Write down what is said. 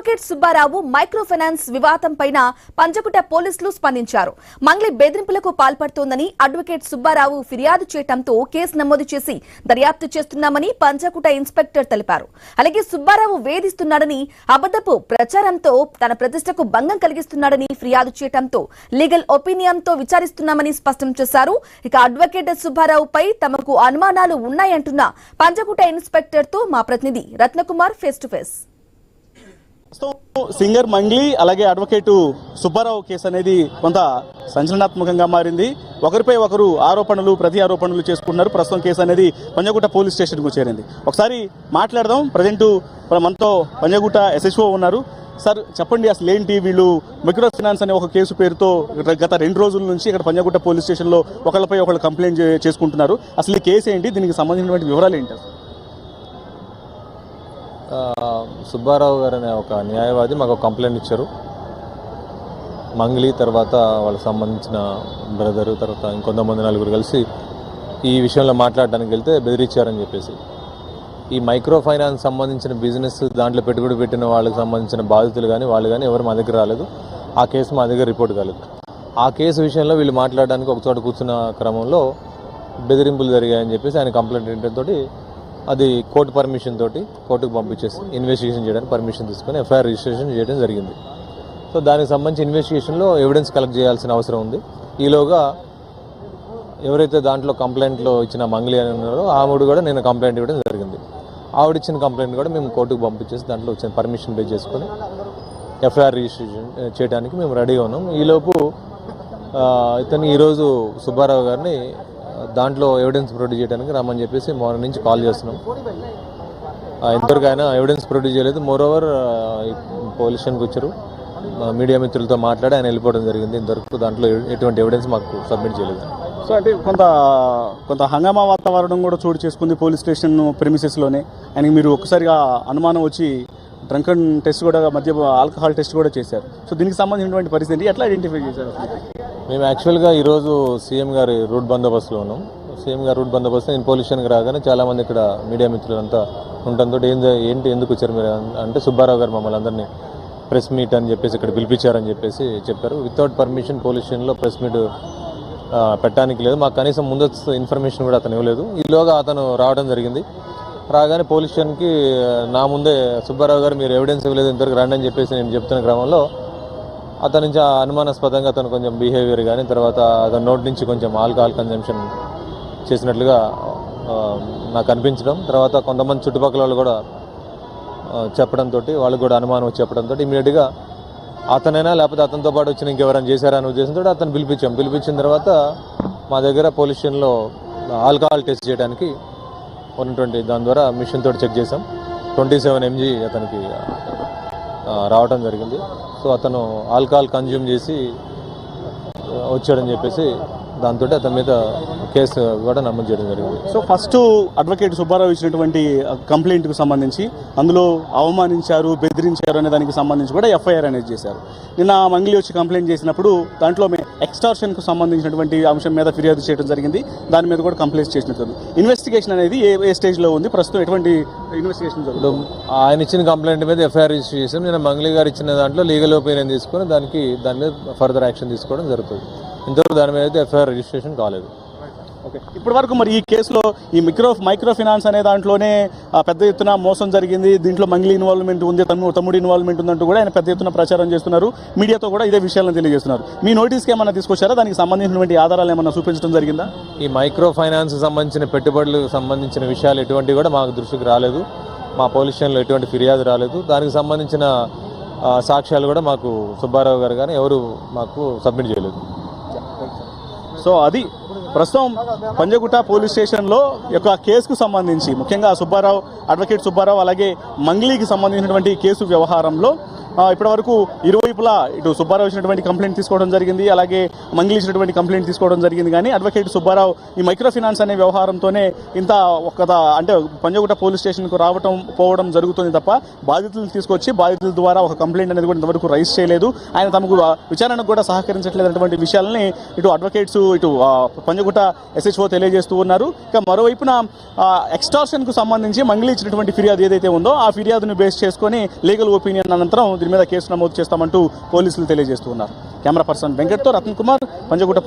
Advocate Subbarao micro finance వివాదం పైన పంజగుట్ట పోలీసులు స్పందించారు. మంగ్లీ బెదిరింపులకు పాల్పడుతోందని అడ్వకేట్ సుబ్బారావు ఫిర్యాదు చేయడంతో కేసు నమోదు చేసి దర్యాప్తు చేస్తున్నామని పంజగుట్ట ఇన్స్పెక్టర్ తెలిపారు. అలాగే సుబ్బారావు వేధిస్తున్నాడని, అబద్ధపు ప్రచారంతో తన ప్రతిష్టకు భంగం కలిగిస్తున్నాడని ఫిర్యాదు చేయడంతో లీగల్ ఒపీనియన్ తో విచారిస్తున్నామని స్పష్టం చేశారు. ఇక అడ్వకేట్ సుబ్బారావుపై తమకు అనుమానాలు ఉన్నాయంటున్న పంజగుట్ట ఇన్స్పెక్టర్ తో మా ప్రతినిధి Ratnakumar face to face. Singer Mangli అలాగే అడ్వకేటు సుబ్బారావు కేసు అనేది కొంత సంచలనాత్మకంగా మారింది. ఒకరిపై ఒకరు ప్రతి ఆరోపణలు చేసుకుంటున్నారు. ప్రస్తుతం కేసు అనేది పంజగుట్ట పోలీస్ స్టేషన్కు చేరింది. ఒకసారి మాట్లాడదాం. ప్రజెంట్ మనతో పంజగుట్ట SHO ఉన్నారు. సార్ చెప్పండి, అసలు ఏంటి వీళ్ళు మైక్రో ఫైనాన్స్ అనే ఒక కేసు పేరుతో గత 2 రోజుల నుంచి ఇక్కడ పంజగుట్ట పోలీస్ స్టేషన్లో ఒకళ్ళపై ఒకళ్ళు కంప్లైంట్ చేసుకుంటున్నారు. అసలు ఈ కేసు ఏంటి, దీనికి సంబంధించినటువంటి వివరాలు ఏంటి? సుబ్బారావు గారు అనే ఒక న్యాయవాది మాకు కంప్లైంట్ ఇచ్చారు. మంగ్లీ తర్వాత వాళ్ళకి సంబంధించిన బ్రదరు తర్వాత ఇంకొంతమంది నలుగురు కలిసి ఈ విషయంలో మాట్లాడడానికి వెళ్తే బెదిరించారని చెప్పేసి, ఈ మైక్రో ఫైనాన్స్ సంబంధించిన బిజినెస్ దాంట్లో పెట్టుబడి పెట్టిన వాళ్ళకి సంబంధించిన బాధితులు కానీ వాళ్ళు కానీ ఎవరు మా దగ్గర రాలేదు. ఆ కేసు మా దగ్గర రిపోర్ట్ కాలేదు. ఆ కేసు విషయంలో వీళ్ళు మాట్లాడడానికి ఒక చోట కూర్చున్న క్రమంలో బెదిరింపులు జరిగాయని చెప్పేసి ఆయన కంప్లైంట్ ఇవ్వడంతో అది కోర్టు పర్మిషన్ తోటి కోర్టుకు పంపించేసి ఇన్వెస్టిగేషన్ చేయడానికి పర్మిషన్ తీసుకొని FIR రిజిస్ట్రేషన్ చేయడం జరిగింది. సో దానికి సంబంధించి ఇన్వెస్టిగేషన్లో ఎవిడెన్స్ కలెక్ట్ చేయాల్సిన అవసరం ఉంది. ఈలోగా ఎవరైతే దాంట్లో కంప్లైంట్లో ఇచ్చిన మంగ్లీ అని ఉన్నారో ఆవిడ కూడా నేను కంప్లైంట్ ఇవ్వడం జరిగింది. ఆవిడిచ్చిన కంప్లైంట్ కూడా మేము కోర్టుకు పంపించేసి దాంట్లో వచ్చిన పర్మిషన్ బేస్ చేసుకొని FIR రిజిస్ట్రేషన్ చేయడానికి మేము రెడీగా ఉన్నాం. ఈలోపు ఇతను ఈరోజు సుబ్బారావు గారిని దాంట్లో ఎవిడెన్స్ ప్రొడ్యూస్ చేయడానికి రమ్మని చెప్పేసి మార్నింగ్ నుంచి కాల్ చేస్తున్నాం. ఇంతవరకు ఆయన ఎవిడెన్స్ ప్రొడ్యూస్ చేయలేదు. మోరోవర్ పోలీస్ స్టేషన్కి వచ్చారు, మీడియా మిత్రులతో మాట్లాడి ఆయన వెళ్ళిపోవడం జరిగింది. ఇంతవరకు దాంట్లో ఎటువంటి ఎవిడెన్స్ మాకు సబ్మిట్ చేయలేదు. సో అంటే కొంత హంగామా వాతావరణం కూడా చోటు చేసుకుంది పోలీస్ స్టేషన్ ప్రెమిసెస్లోనే. ఆయనకి మీరు ఒక్కసారిగా అనుమానం వచ్చి డ్రంకన్ టెస్ట్ కూడా, మధ్య ఆల్కహాల్ టెస్ట్ కూడా చేశారు. సో దీనికి సంబంధించినటువంటి పరిస్థితి ఎట్లా ఐడెంటిఫై చేశారు? మేము యాక్చువల్గా ఈరోజు సీఎం గారి రూట్ బందోబస్తులో ఉన్నాం. సీఎం గారి రూట్ బందోబస్తు నేను పోలీస్ స్టేషన్కి రాగానే చాలామంది ఇక్కడ మీడియా మిత్రులంతా ఉండటంతో ఏంటి ఎందుకు వచ్చారు మీరు అంటే, సుబ్బారావు గారు మమ్మల్ని అందరినీ ప్రెస్ మీట్ అని చెప్పేసి ఇక్కడ పిలిపించారని చెప్పేసి చెప్పారు. వితౌట్ పర్మిషన్ పోలీస్ స్టేషన్లో ప్రెస్ మీట్ పెట్టడానికి లేదు. మాకు కనీసం ముందస్తు ఇన్ఫర్మేషన్ కూడా అతను ఇవ్వలేదు. ఈలోగా అతను రావడం జరిగింది. రాగానే పోలీస్ స్టేషన్కి నా ముందే సుబ్బారావు గారు మీరు ఎవిడెన్స్ ఇవ్వలేదు, ఇంతవరకు రండి అని చెప్పేసి నేను చెప్తున్న క్రమంలో అతని నుంచి అనుమానాస్పదంగా అతను కొంచెం బిహేవియర్ కానీ, తర్వాత అతని నోటి నుంచి కొంచెం ఆల్కహాల్ కన్జంప్షన్ చేసినట్లుగా నాకు అనిపించడం, తర్వాత కొంతమంది చుట్టుపక్కల వాళ్ళు కూడా చెప్పడంతో వాళ్ళకు కూడా అనుమానం వచ్చి చెప్పడంతో ఇమీడియట్గా అతనైనా లేకపోతే అతనితో పాటు వచ్చిన ఇంకెవరైనా చేశారా అనే ఉద్దేశంతో అతను పిలిపించిన తర్వాత మా దగ్గర పోలీస్ స్టేషన్లో ఆల్కహాల్ టెస్ట్ చేయడానికి ఉన్నటువంటి దాని ద్వారా మిషన్ తోటి చెక్ చేసాం. 27 mg అతనికి రావడం జరిగింది. సో అతను ఆల్కహాల్ కన్జ్యూమ్ చేసి వచ్చాడని చెప్పేసి దాంతో అతని మీద కేసు కూడా నమోదు చేయడం జరిగింది. సో ఫస్ట్ అడ్వకేట్ సుబ్బారావు ఇచ్చినటువంటి కంప్లైంట్కు సంబంధించి అందులో అవమానించారు, బెదిరించారు అనే దానికి సంబంధించి కూడా FIR అనేది చేశారు. నిన్న మంగ్లీ వచ్చి కంప్లైంట్ చేసినప్పుడు దాంట్లో ఎక్స్టార్షన్కు సంబంధించినటువంటి అంశం మీద ఫిర్యాదు చేయడం జరిగింది. దాని మీద కూడా కంప్లైంట్ చేసినట్టు ఇన్వెస్టిగేషన్ అనేది ఏ స్టేజ్లో ఉంది, ప్రస్తుతం ఎటువంటి ఇన్వెస్టిగేషన్ జరుగుతుంది? ఆయన ఇచ్చిన కంప్లైంట్ మీద FIR రిజిస్టర్ చేసాం. నేను మంగ్లీ గారు ఇచ్చిన దాంట్లో లీగల్ ఒపీనియన్ తీసుకొని దాని మీద ఫర్దర్ యాక్షన్ తీసుకోవడం జరుగుతుంది. ఇంతవరకు దాని మీద అయితే FIR రిజిస్ట్రేషన్ కాలేదు. ఓకే, ఇప్పటి వరకు మరి ఈ కేసులో ఈ మైక్రో ఫైనాన్స్ అనే దాంట్లోనే పెద్ద ఎత్తున మోసం జరిగింది, దీంట్లో మంగ్లీ ఇన్వాల్వ్మెంట్ ఉంది, తమ్ముడు ఇన్వాల్వ్మెంట్ ఉందంటూ కూడా ఆయన పెద్ద ఎత్తున ప్రచారం చేస్తున్నారు. మీడియాతో కూడా ఇదే విషయాలను తెలియజేస్తున్నారు. మీ నోటీస్కి ఏమైనా తీసుకొచ్చారా? దానికి సంబంధించినటువంటి ఆధారాలు ఏమైనా చూపించడం జరిగిందా? ఈ మైక్రో ఫైనాన్స్ సంబంధించిన పెట్టుబడులకు సంబంధించిన విషయాలు ఎటువంటి కూడా మాకు దృష్టికి రాలేదు. మా పోలీస్ స్టేషన్లో ఎటువంటి ఫిర్యాదు రాలేదు. దానికి సంబంధించిన సాక్ష్యాలు కూడా మాకు సుబ్బారావు గారు కానీ ఎవరు మాకు సబ్మిట్ చేయలేదు. సో అది ప్రస్తుతం పంజగుట్ట పోలీస్ స్టేషన్లో యొక్క కేసుకు సంబంధించి ముఖ్యంగా అడ్వకేట్ సుబ్బారావు అలాగే మంగ్లీకి సంబంధించినటువంటి కేసు వ్యవహారంలో ఇప్పటివరకు ఇరువైపులా ఇటు సుబ్బారావు ఇచ్చినటువంటి కంప్లైంట్ తీసుకోవడం జరిగింది, అలాగే మంగ్లీ ఇచ్చినటువంటి కంప్లైంట్ తీసుకోవడం జరిగింది. కానీ అడ్వకేట్ సుబ్బారావు ఈ మైక్రో ఫైనాన్స్ అనే వ్యవహారంతోనే ఇంత అంటే పంజగుట్ట పోలీస్ స్టేషన్కు పోవడం జరుగుతుంది తప్ప బాధితులను తీసుకొచ్చి బాధితుల ద్వారా ఒక కంప్లైంట్ అనేది కూడా ఇంతవరకు రైజ్ చేయలేదు. ఆయన తమకు విచారణకు కూడా సహకరించట్లేదన్నటువంటి విషయాలని ఇటు అడ్వకేట్స్ ఇటు పంజగుట్ట SHO తెలియజేస్తూ ఉన్నారు. ఇక మరోవైపున ఎక్స్టార్షన్కు సంబంధించి మంగ్లీ ఇచ్చినటువంటి ఫిర్యాదు ఏదైతే ఉందో ఆ ఫిర్యాదును బేస్ చేసుకొని లీగల్ ఒపీనియన్ అనంతరం దీని మీద కేసు నమోదు చేస్తామంటూ పోలీసులు తెలియజేస్తున్నారు. కెమెరా పర్సన్ వెంకట్తో రతన్ కుమార్, పంజగుట్ట.